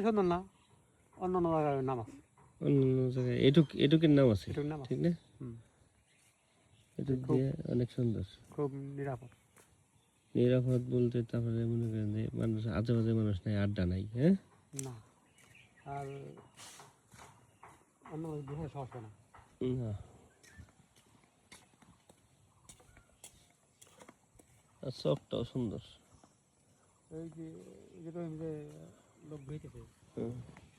সুন্দর না, অন্য অন্য জায়গায় নাম আছে। অন্য জায়গায় এটুকের নাম আছে, এটুকুর নাম আছে। ঠিক না? হুম, এটুক দিয়ে অনেক সুন্দর। খুব নিরাপদ। নিরাপদ বলতে তারপরে মনে করেন যে মানুষ আজেবাজে মানুষ নাই, আড্ডা নাই, হ্যাঁ? না, আর অন্য বিষয়ে সমস্যা না। না, আর চকটাও সুন্দর। এই যে তুমি যে লোক ভেটেছে, হুম।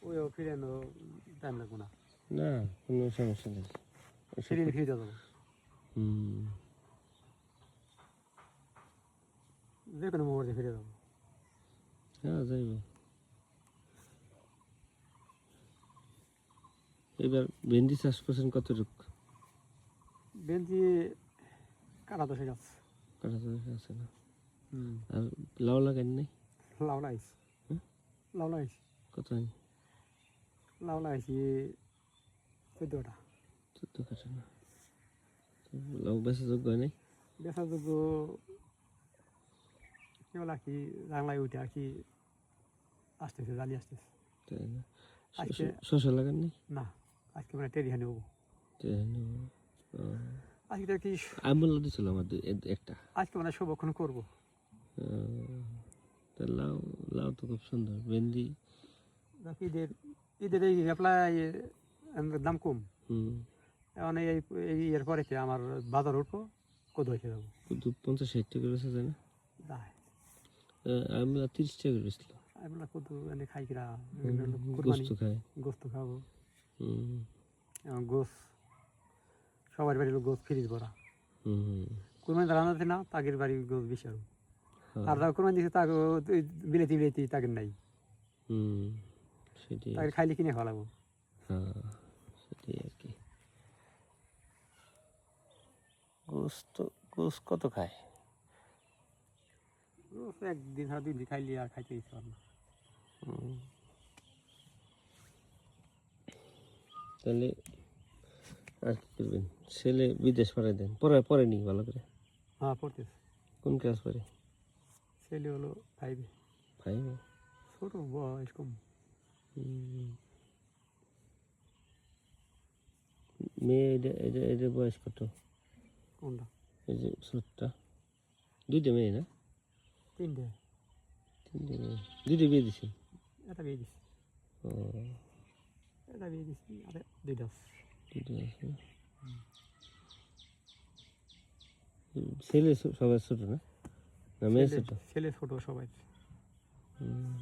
ওইও ফিরে টাইম লাগবে না, না, কোনো সমস্যা নেই। সেদিন ফিরে যাবো, হুম। যে কোনো মুহূর্তে ফিরে যাবো। হ্যাঁ, যাইব। এবার ভেন্ডি চাষ করছেন কতটুক? বেঞ্চি কাটা দশে যাচ্ছে। কাটা তো আছে না। হুম, আর লাউ লাগান নাই? লাউ লাগাইছি। হ্যাঁ? লাউ লাগাইছি। কত হয়? লাউ লাগাইছি 14টা। 14 কাঠা না? তো লাউ বেচা যোগ্য হয় নাই? বেচার যোগ্য কি বলা কি জানলায় উঠে আর কি আসতেছে, জালি আসতেছে। তাই না? আজকে শশা লাগান নাই? না, আজকে মানে টেরি হানি হবো। তাই না? ও। আজকে তো কি আমলা দিছিল আমার একটা। আজকে মানে শুভক্ষণ করবো। তা লাউ লাউ তো খুব সুন্দর। ভেন্ডি। ঈদের ঈদের এই অ্যাপ্লাই দাম কম। হুম। এখন এই এর পরেতে আমার বাজার উঠবো, কত হয়েছে যাবো। কিন্তু 50-60 টাকা বেচা যায় না? দায় আমলা 30 টাকা বেচছিল। এগুলো কত এনে খাই কিনা, গোস্ত খায়। গোস্ত খাবো। হুম। এখন গোস সবার বাড়ির গোস ফ্রিজ ভরা। হুম। কোরবানি রান্না আছে না, তাগের বাড়ির গোস বেশি আরো। হ্যাঁ। আর যারা কোরবানি দিচ্ছে তাকে বিলেতি বিলেতি তাগের নাই, হুম। সেটাই। তাকে খাইলে কিনে খাওয়া লাগবো। হ্যাঁ, সেটাই আর কি। গোস কত খায়? গোস একদিন ছাড়া 2 দিন খাইলে আর খাইতে ইচ্ছে করে না। তাহলে আর কি করবেন? ছেলে বিদেশ পাঠাই দেন, পড়েনি ভালো করে? হ্যাঁ, পড়তেছে। কোন ক্লাস পড়ে? ছেলে হলো 5-এ। 5-এ? ছোট, বয়স কম। মেয়ে এটা বয়স কত? কোনটা? এই যে ছোটটা। 2টা মেয়ে না? 3টে। 3টে মেয়ে। 2টে বিয়ে দিছি? এটা বিয়ে দিছি। ও। এটা বিয়ে দিছি, আর 2টা আছে। 2টে আছে। ছেলে সবাই ছোট না? না মেয়ে ছোট? ছেলে ছোট সবাই। হুম।